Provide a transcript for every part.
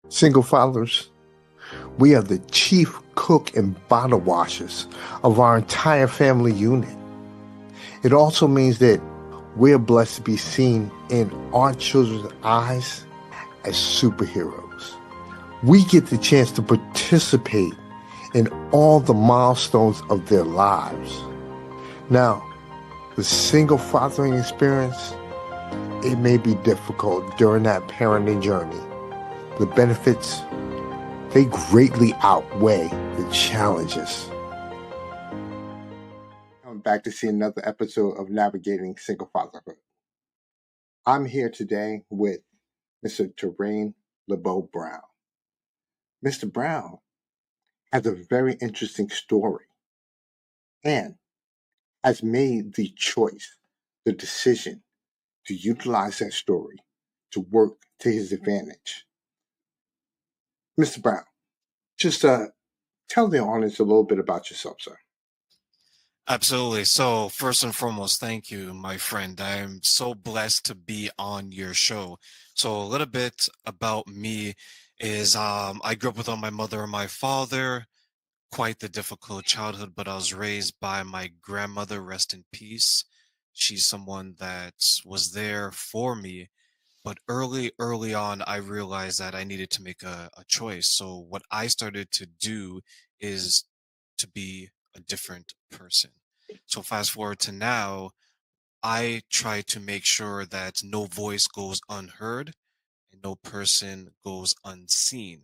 Single fathers, we are the chief cook and bottle washers of our entire family unit. It also means that we're blessed to be seen in our children's eyes as superheroes. We get the chance to participate in all the milestones of their lives. Now, the single fathering experience, it may be difficult during that parenting journey. The benefits, they greatly outweigh the challenges. Coming back to see another episode of Navigating Single Fatherhood. I'm here today with Mr. Terraine LeBeau Brown. Mr. Brown has a very interesting story and has made the choice, the decision to utilize that story to work to his advantage. Mr. Brown, just tell the audience a little bit about yourself, sir. Absolutely. So, first and foremost, thank you, my friend. I am so blessed to be on your show. So, a little bit about me is I grew up without my mother and my father. Quite the difficult childhood, but I was raised by my grandmother, rest in peace. She's someone that was there for me. But early on, I realized that I needed to make a choice. So, what I started to do is to be a different person. So fast forward to now, I try to make sure that no voice goes unheard and no person goes unseen.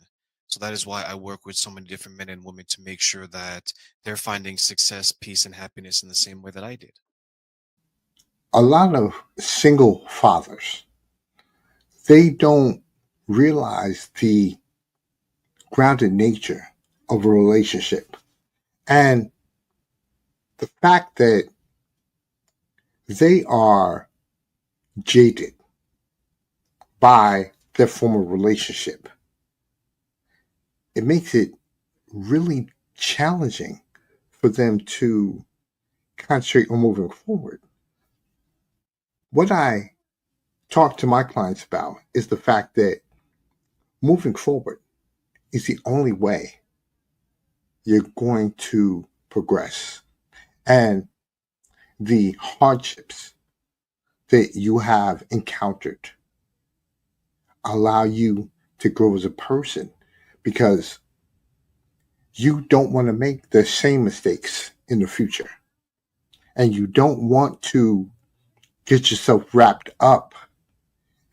So that is why I work with so many different men and women to make sure that they're finding success, peace, and happiness in the same way that I did. A lot of single fathers, they don't realize the grounded nature of a relationship and the fact that they are jaded by their former relationship. It makes it really challenging for them to concentrate on moving forward. What I talk to my clients about is the fact that moving forward is the only way you're going to progress. And the hardships that you have encountered allow you to grow as a person because you don't want to make the same mistakes in the future. And you don't want to get yourself wrapped up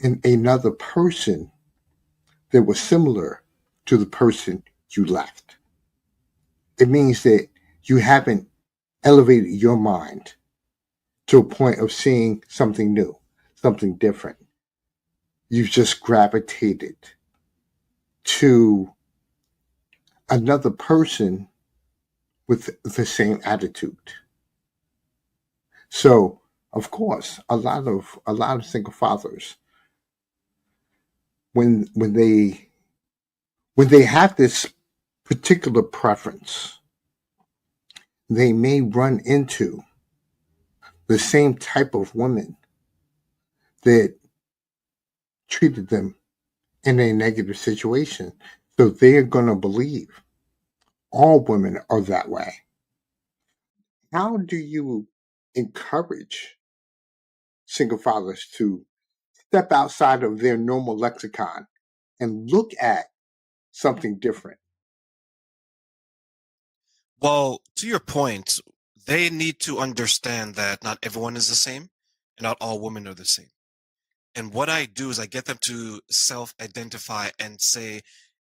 in another person that was similar to the person you left. It means that you haven't elevated your mind to a point of seeing something new, something different. You've just gravitated to another person with the same attitude. So, of course, a lot of single fathers, when when they when they have this particular preference, they may run into the same type of women that treated them in a negative situation. So they're going to believe all women are that way. How do you encourage single fathers to step outside of their normal lexicon and look at something different? Well, to your point, they need to understand that not everyone is the same and not all women are the same. And what I do is I get them to self identify and say,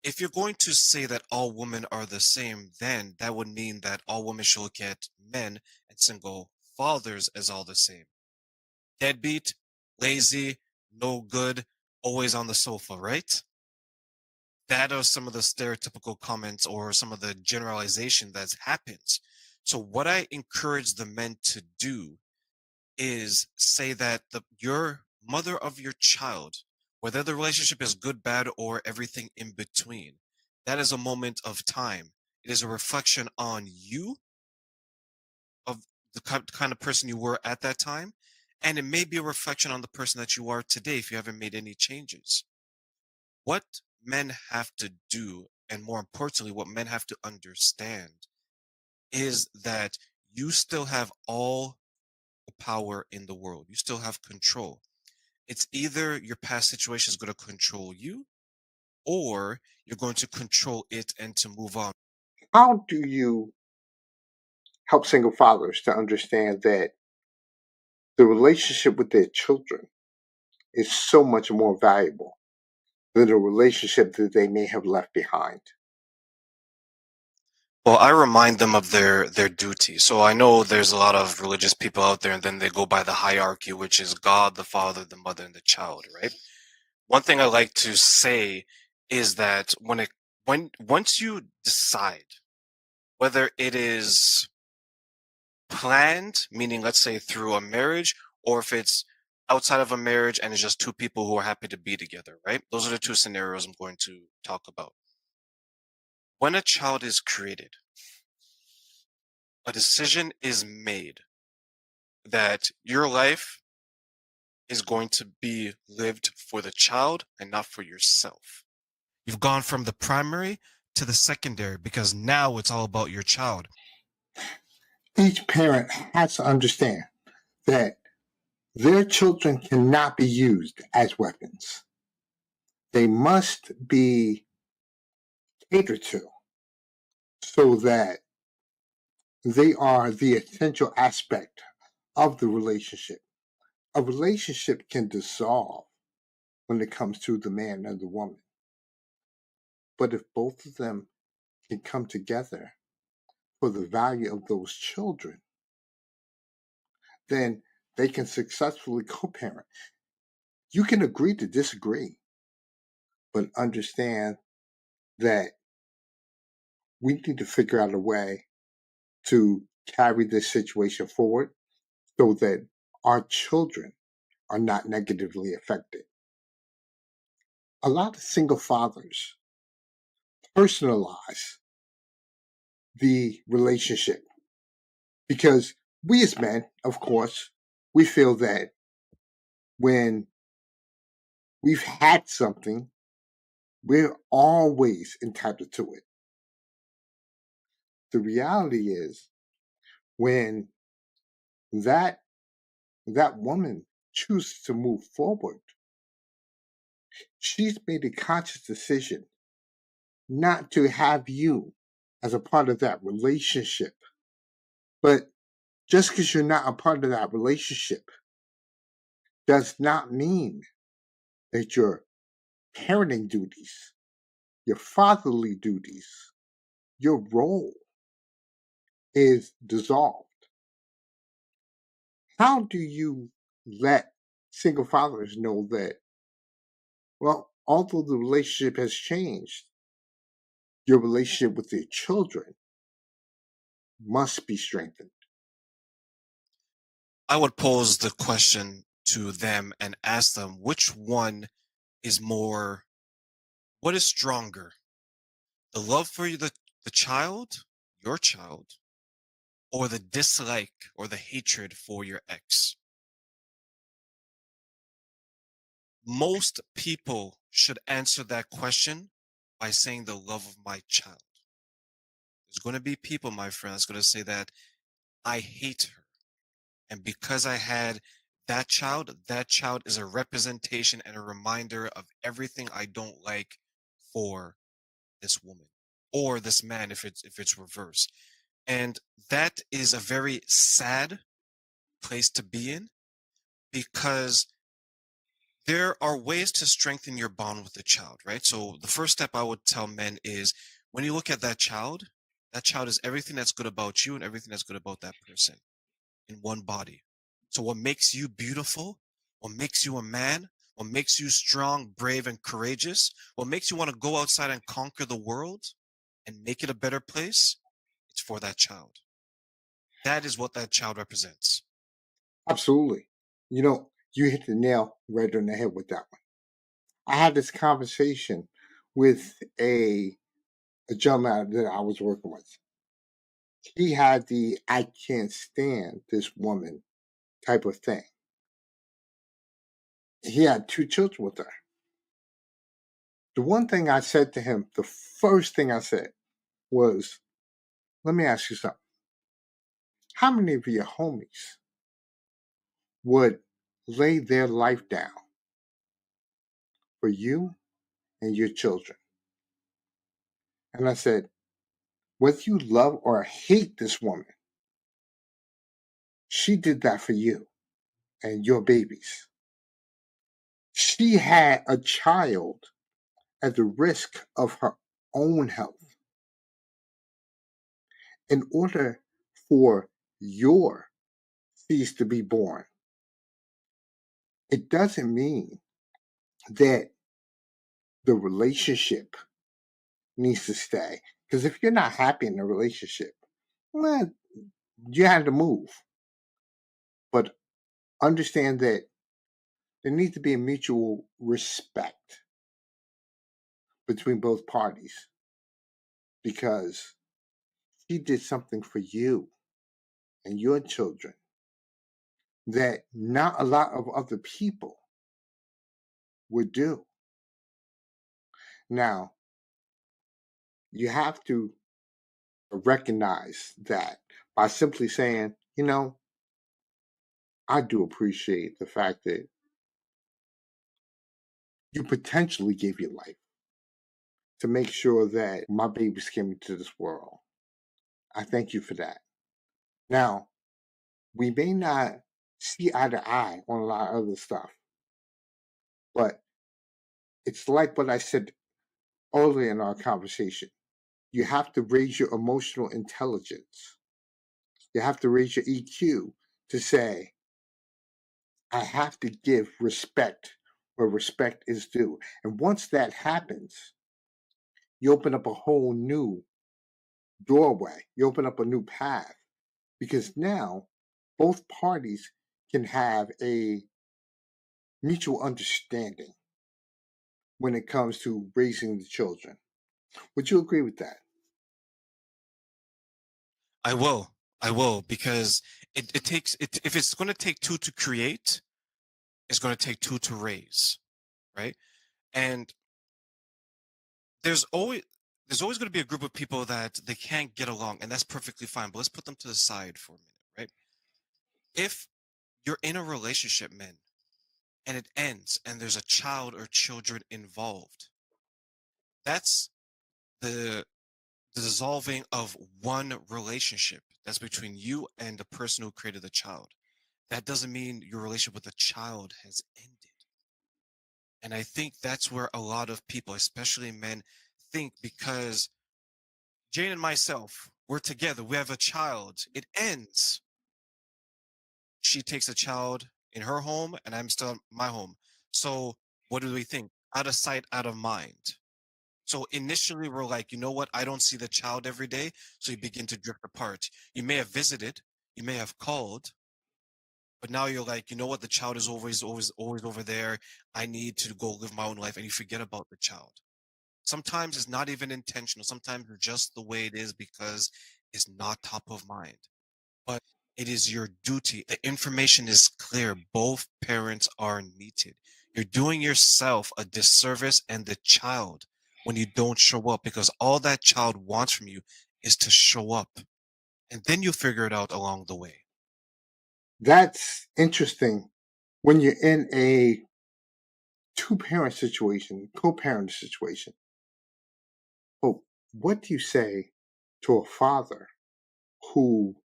if you're going to say that all women are the same, then that would mean that all women should look at men and single fathers as all the same. Deadbeat, lazy, no good, always on the sofa, right? That are some of the stereotypical comments or some of the generalization that happens. So, what I encourage the men to do is say that your mother of your child, whether the relationship is good, bad, or everything in between, that is a moment of time. It is a reflection on you of the kind of person you were at that time, and it may be a reflection on the person that you are today if you haven't made any changes. What men have to do, and more importantly, what men have to understand, is that you still have all the power in the world. You still have control. It's either your past situation is going to control you, or you're going to control it and to move on. How do you help single fathers to understand that the relationship with their children is so much more valuable than a relationship that they may have left behind? Well, I remind them of their duty. So I know there's a lot of religious people out there, and then they go by the hierarchy, which is God, the Father, the Mother, and the child, right? One thing I like to say is that when once you decide whether it is planned, meaning let's say through a marriage, or if it's outside of a marriage and it's just two people who are happy to be together, right? Those are the two scenarios I'm going to talk about. When a child is created, a decision is made that your life is going to be lived for the child and not for yourself. You've gone from the primary to the secondary because now it's all about your child. Each parent has to understand that their children cannot be used as weapons. They must be catered to so that they are the essential aspect of the relationship. A relationship can dissolve when it comes to the man and the woman. But if both of them can come together for the value of those children, then they can successfully co parent. You can agree to disagree, but understand that we need to figure out a way to carry this situation forward so that our children are not negatively affected. A lot of single fathers personalize the relationship because we as men, of course, we feel that when we've had something, we're always entitled to it. The reality is when that that woman chooses to move forward, she's made a conscious decision not to have you as a part of that relationship. But just because you're not a part of that relationship does not mean that your parenting duties, your fatherly duties, your role is dissolved. How do you let single fathers know that, well, although the relationship has changed, your relationship with your children must be strengthened? I would pose the question to them and ask them which one is more, what is stronger? The love for the child, your child, or the dislike or the hatred for your ex? Most people should answer that question by saying the love of my child. There's going to be people, my friend, that's going to say that I hate her. And because I had that child is a representation and a reminder of everything I don't like for this woman or this man if it's reversed. And that is a very sad place to be in because there are ways to strengthen your bond with the child, right? So the first step I would tell men is when you look at that child is everything that's good about you and everything that's good about that person in one body. So what makes you beautiful, what makes you a man, what makes you strong, brave, and courageous, what makes you want to go outside and conquer the world and make it a better place, it's for that child. That is what that child represents. Absolutely. You hit the nail right on the head with that one. I had this conversation with a gentleman that I was working with. He had the I can't stand this woman type of thing. He had two children with her. The one thing I said to him, the first thing I said was, let me ask you something. How many of your homies would lay their life down for you and your children? And I said, whether you love or hate this woman, she did that for you and your babies. She had a child at the risk of her own health in order for your seeds to be born. It doesn't mean that the relationship needs to stay. Because if you're not happy in the relationship, well, you had to move. But understand that there needs to be a mutual respect between both parties because she did something for you and your children that not a lot of other people would do. Now, you have to recognize that by simply saying, I do appreciate the fact that you potentially gave your life to make sure that my babies came into this world. I thank you for that. Now, we may not see eye to eye on a lot of other stuff, but it's like what I said earlier in our conversation. You have to raise your emotional intelligence. You have to raise your EQ to say, I have to give respect where respect is due. And once that happens, you open up a whole new doorway. You open up a new path because now both parties can have a mutual understanding when it comes to raising the children. Would you agree with that? I will. I will, because it takes it if it's going to take two to create, it's going to take two to raise, right? And there's always there's always going to be a group of people that they can't get along, and that's perfectly fine. But let's put them to the side for a minute, right? If you're in a relationship, men, and it ends, and there's a child or children involved, that's the dissolving of one relationship. That's between you and the person who created the child. That doesn't mean your relationship with the child has ended. And I think that's where a lot of people, especially men, think because Jane and myself, we're together, we have a child, it ends. She takes a child in her home and I'm still in my home. So what do we think? Out of sight, out of mind. So initially we're like, you know what? I don't see the child every day. So you begin to drift apart. You may have visited, you may have called, but now you're like, you know what? The child is always over there. I need to go live my own life. And you forget about the child. Sometimes it's not even intentional. Sometimes it's just the way it is because it's not top of mind. But it is your duty. The information is clear. Both parents are needed. You're doing yourself a disservice and the child when you don't show up because all that child wants from you is to show up. And then you figure it out along the way. That's interesting when you're in a two-parent situation, co-parent situation. But what do you say to a father who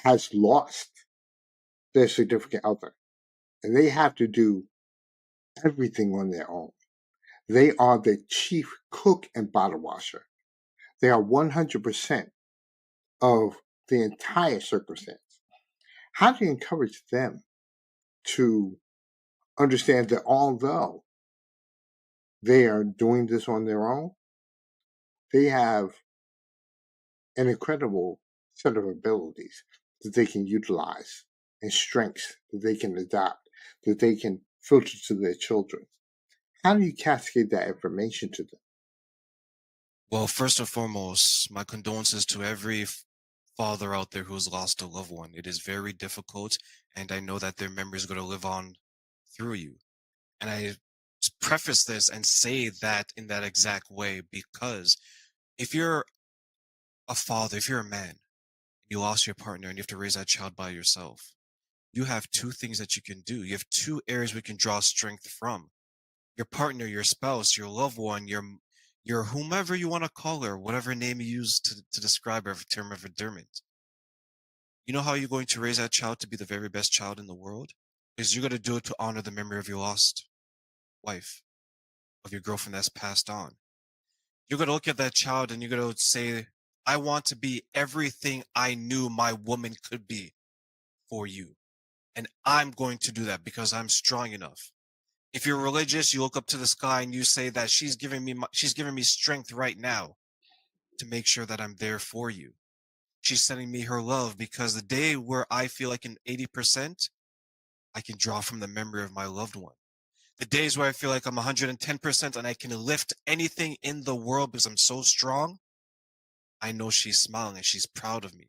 has lost their significant other and they have to do everything on their own? They are the chief cook and bottle washer. They are 100% of the entire circumstance. How do you encourage them to understand that although they are doing this on their own, they have an incredible set of abilities that they can utilize and strengths that they can adopt, that they can filter to their children? How do you cascade that information to them? Well, first and foremost, my condolences to every father out there who's lost a loved one. It is very difficult, and I know that their memory is going to live on through you. And preface this and say that in that exact way, because if you're a father, if you're a man, you lost your partner and you have to raise that child by yourself, you have two things that you can do. You have two areas we can draw strength from. Your partner, your spouse, your loved one, your whomever you want to call her, whatever name you use to describe her term of endearment. You know how you're going to raise that child to be the very best child in the world? Is you're going to do it to honor the memory of your lost wife, of your girlfriend that's passed on. You're going to look at that child and you're going to say, I want to be everything I knew my woman could be for you. And I'm going to do that because I'm strong enough. If you're religious, you look up to the sky and you say that she's giving me strength right now to make sure that I'm there for you. She's sending me her love because the day where I feel like an 80%, I can draw from the memory of my loved one. The days where I feel like I'm 110% and I can lift anything in the world because I'm so strong, I know she's smiling and she's proud of me.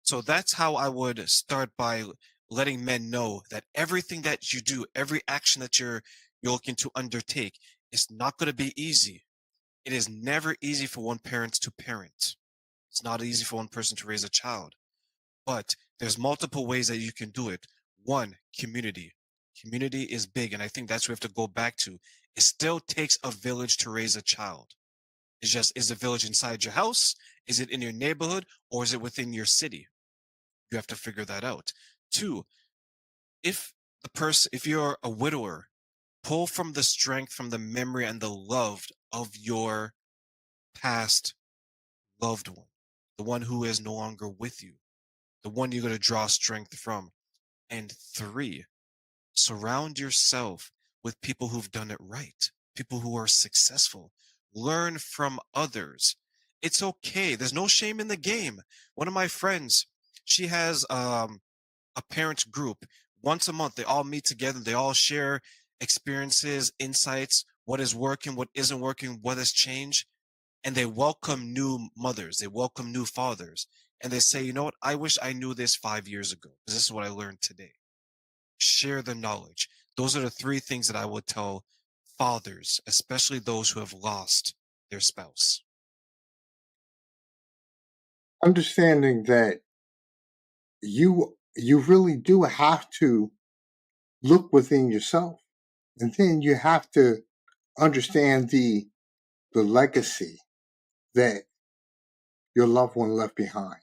So that's how I would start by letting men know that everything that you do, every action that you're looking to undertake, is not going to be easy. It is never easy for one parent to parent. It's not easy for one person to raise a child. But there's multiple ways that you can do it. One, community. Community is big, and I think that's what we have to go back to. It still takes a village to raise a child. It's just, is the village inside your house? Is it in your neighborhood? Or is it within your city? You have to figure that out. Two, if you're a widower, pull from the strength, from the memory and the love of your past loved one, the one who is no longer with you, the one you're going to draw strength from. And three, surround yourself with people who've done it right, people who are successful. Learn from others. It's okay. There's no shame in the game. One of my friends, she has a parents group. Once a month, they all meet together. They all share experiences, insights, what is working, what isn't working, what has changed. And they welcome new mothers. They welcome new fathers. And they say, you know what? I wish I knew this 5 years ago because this is what I learned today. Share the knowledge. Those are the three things that I would tell fathers, especially those who have lost their spouse. Understanding that you really do have to look within yourself, and then you have to understand the legacy that your loved one left behind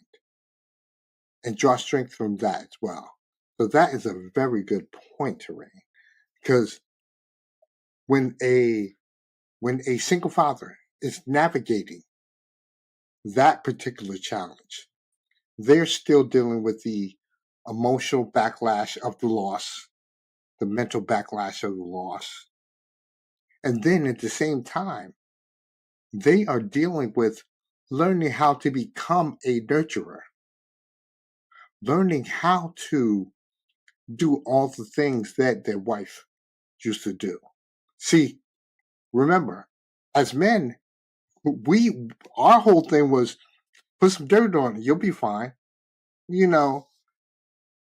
and draw strength from that as well. So that is a very good point, Terraine, because when a single father is navigating that particular challenge, they're still dealing with the emotional backlash of the loss, the mental backlash of the loss. And then at the same time, they are dealing with learning how to become a nurturer, learning how to do all the things that their wife used to do. See, remember, as men, our whole thing was put some dirt on it, you'll be fine. You know,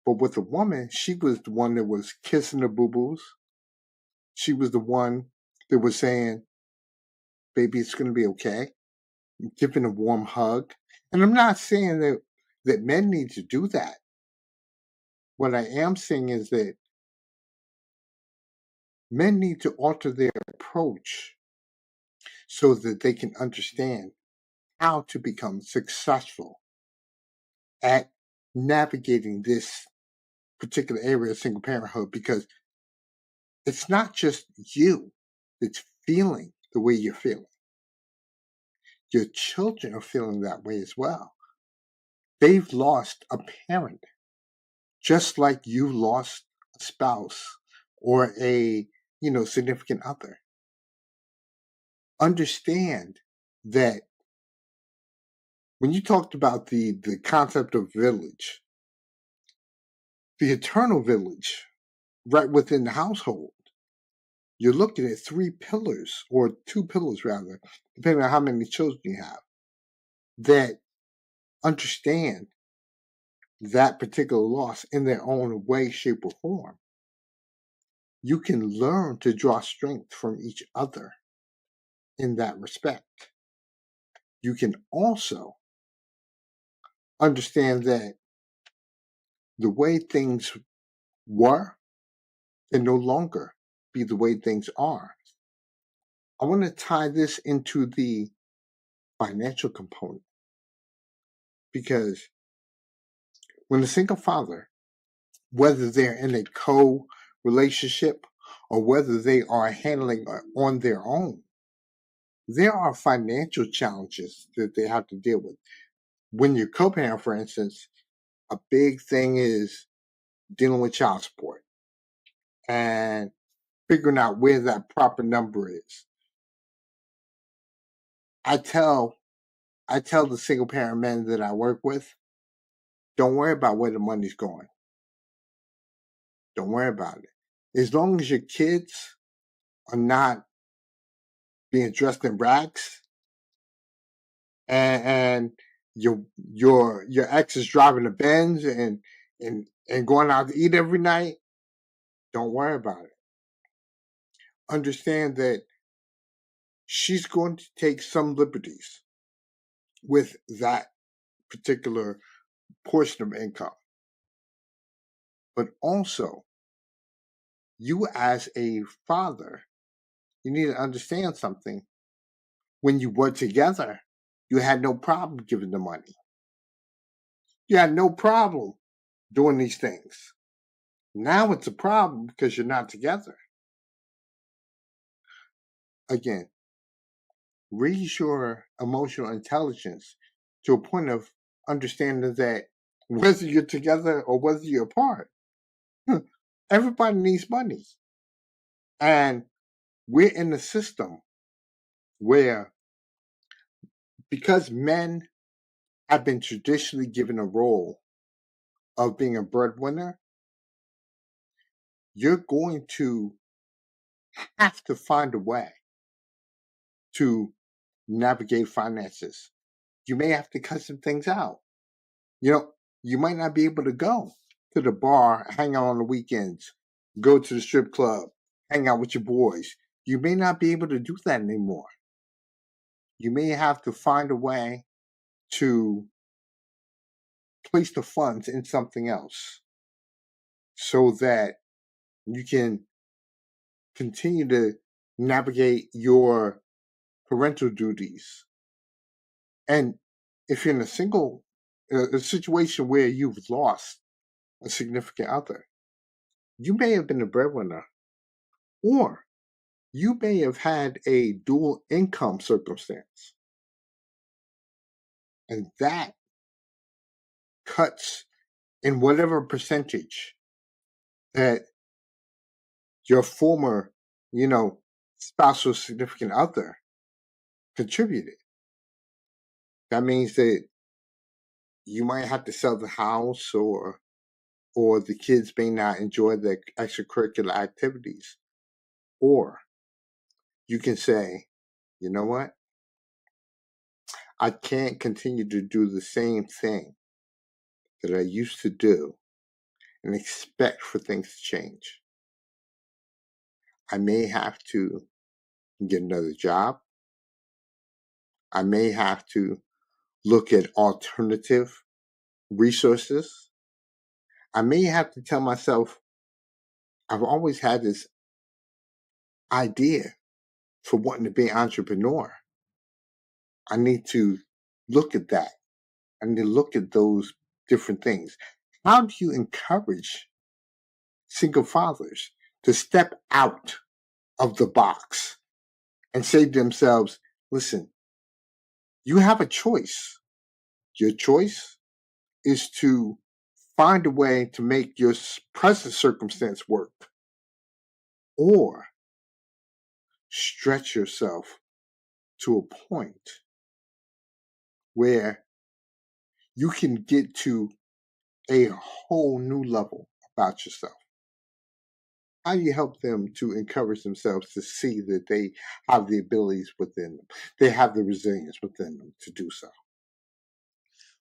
but with a woman, she was the one that was kissing the boo-boos. She was the one that was saying, baby, it's gonna be okay, giving a warm hug. And I'm not saying that men need to do that. What I am saying is that men need to alter their approach so that they can understand how to become successful at navigating this particular area of single parenthood, because it's not just you that's feeling the way you're feeling. Your children are feeling that way as well. They've lost a parent, just like you lost a spouse or a significant other. Understand that when you talked about the concept of village, the eternal village right within the household, you're looking at three pillars, or two pillars rather, depending on how many children you have, that understand that particular loss in their own way, shape, or form. you can learn to draw strength from each other in that respect. You can also understand that the way things were can no longer be the way things are. I want to tie this into the financial component because when a single father, whether they're in a co relationship or whether they are handling it on their own, there are financial challenges that they have to deal with. When you're co parent, for instance, a big thing is dealing with child support and figuring out where that proper number is. I tell the single parent men that I work with, don't worry about where the money's going. Don't worry about it. As long as your kids are not being dressed in rags and your ex is driving a Benz and going out to eat every night, don't worry about it. Understand that she's going to take some liberties with that particular portion of income. But also, you as a father, you need to understand something. When you were together, you had no problem giving the money. You had no problem doing these things. Now it's a problem because you're not together. Again, raise your emotional intelligence to a point of understanding that whether you're together or whether you're apart, everybody needs money. And we're in a system where, because men have been traditionally given a role of being a breadwinner, you're going to have to find a way to navigate finances. You may have to cut some things out. You might not be able to go to the bar, hang out on the weekends, go to the strip club, hang out with your boys. You may not be able to do that anymore. You may have to find a way to place the funds in something else so that you can continue to navigate your parental duties. And if you're in a situation where you've lost a significant other, you may have been a breadwinner, or you may have had a dual income circumstance. And that cuts in whatever percentage that your former, spouse or significant other contributed. That means that you might have to sell the house, or the kids may not enjoy the extracurricular activities. Or you can say, you know what? I can't continue to do the same thing that I used to do and expect for things to change. I may have to get another job. I may have to look at alternative resources. I may have to tell myself, I've always had this idea for wanting to be an entrepreneur. I need to look at that. I need to look at those different things. How do you encourage single fathers to step out of the box and say to themselves, listen, you have a choice. Your choice is to find a way to make your present circumstance work, or stretch yourself to a point where you can get to a whole new level about yourself. How do you help them to encourage themselves to see that they have the abilities within them? They have the resilience within them to do so.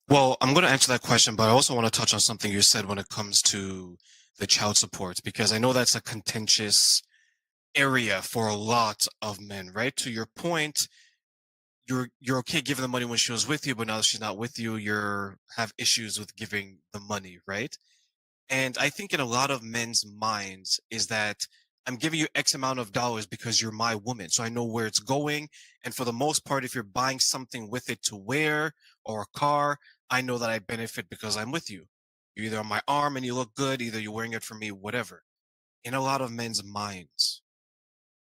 Well, I'm going to answer that question, but I also want to touch on something you said when it comes to the child support, because I know that's a contentious area for a lot of men, right? To your point, you're okay giving the money when she was with you, but now that she's not with you, you're have issues with giving the money, right? And I think in a lot of men's minds is that I'm giving you X amount of dollars because you're my woman. So I know where it's going. And for the most part, if you're buying something with it to wear or a car, I know that I benefit because I'm with you. You're either on my arm and you look good, either you're wearing it for me, whatever. In a lot of men's minds,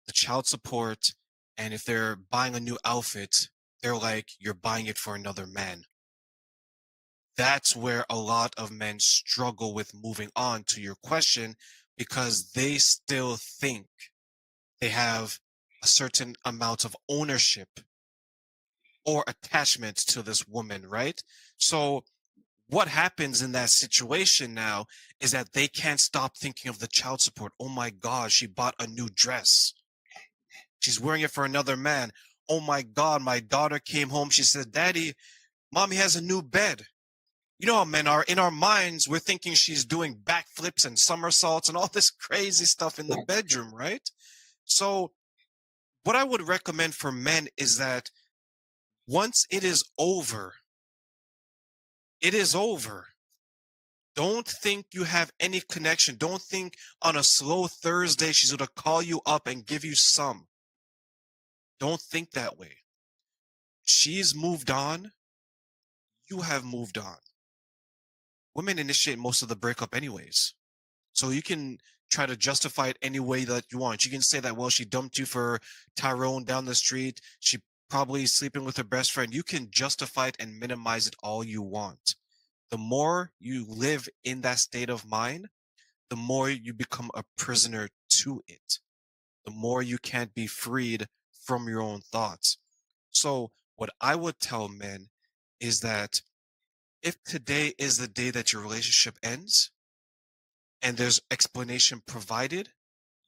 the child support, and if they're buying a new outfit, they're like, you're buying it for another man. That's where a lot of men struggle with moving on to your question, because they still think they have a certain amount of ownership or attachment to this woman, right? So what happens in that situation now is that they can't stop thinking of the child support. Oh my God, she bought a new dress. She's wearing it for another man. Oh my God, my daughter came home. She said, Daddy, mommy has a new bed. You know how men are. In our minds, we're thinking she's doing backflips and somersaults and all this crazy stuff in the bedroom, right? So, what I would recommend for men is that once it is over, it is over. Don't think you have any connection. Don't think on a slow Thursday she's going to call you up and give you some. Don't think that way. She's moved on. You have moved on. Women initiate most of the breakup, anyways. So you can try to justify it any way that you want. You can say that, well, she dumped you for Tyrone down the street. She probably sleeping with her best friend. You can justify it and minimize it all you want. The more you live in that state of mind, the more you become a prisoner to it. The more you can't be freed from your own thoughts. So what I would tell men is that if today is the day that your relationship ends, and there's explanation provided,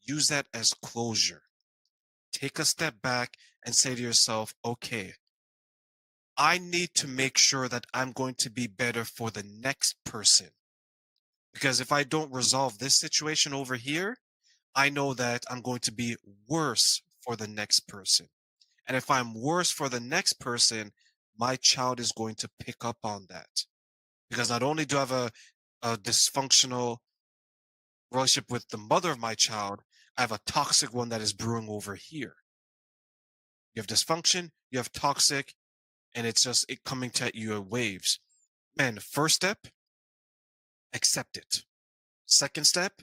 use that as closure. Take a step back and say to yourself, okay, I need to make sure that I'm going to be better for the next person. Because if I don't resolve this situation over here, I know that I'm going to be worse for the next person. And if I'm worse for the next person, my child is going to pick up on that. Because not only do I have a dysfunctional relationship with the mother of my child, I have a toxic one that is brewing over here. You have dysfunction, you have toxic, and it's just it coming to you in waves. Man, first step, accept it. Second step,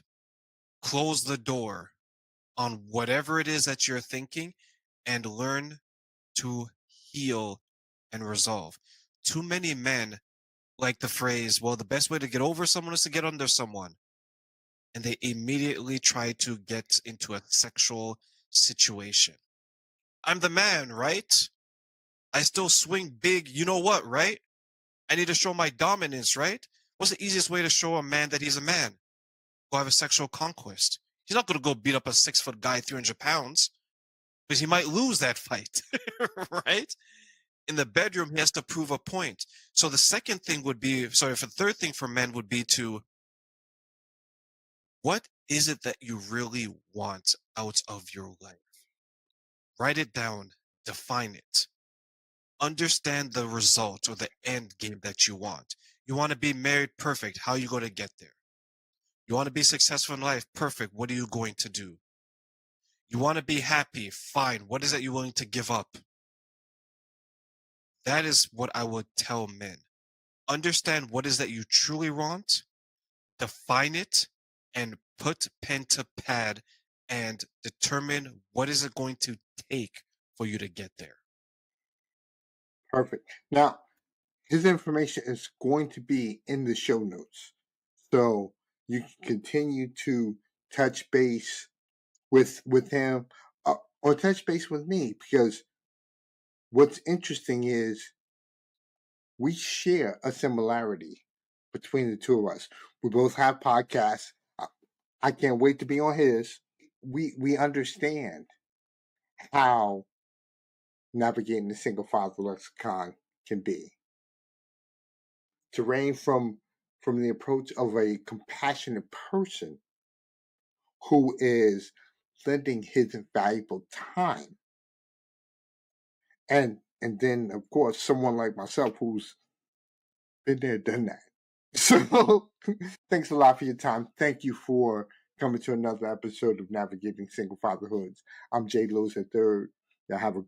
close the door on whatever it is that you're thinking and learn to heal and resolve. Too many men like the phrase, well, the best way to get over someone is to get under someone. And they immediately try to get into a sexual situation. I'm the man, right? I still swing big, you know what, right? I need to show my dominance, right? What's the easiest way to show a man that he's a man? Go have a sexual conquest. He's not going to go beat up a 6-foot guy, 300 pounds, because he might lose that fight, right? In the bedroom, he has to prove a point. So the second thing would be, sorry, for the third thing for men would be to, what is it that you really want out of your life? Write it down, define it. Understand the result or the end game that you want. You want to be married, perfect. How are you going to get there? You want to be successful in life, perfect. What are you going to do? You want to be happy, fine. What is it you're willing to give up? That is what I would tell men. Understand what is that you truly want, define it, and put pen to pad and determine what is it going to take for you to get there. Perfect. Now, his information is going to be in the show notes. So you can continue to touch base with him or touch base with me, because what's interesting is we share a similarity between the two of us. We both have podcasts. I can't wait to be on his. We understand how navigating the single father lexicon can be. Terraine from from the approach of a compassionate person who is lending his valuable time. And then of course someone like myself who's been there, done that. So thanks a lot for your time. Thank you for coming to another episode of Navigating Single Fatherhoods. I'm Jay Lewis III. Y'all have a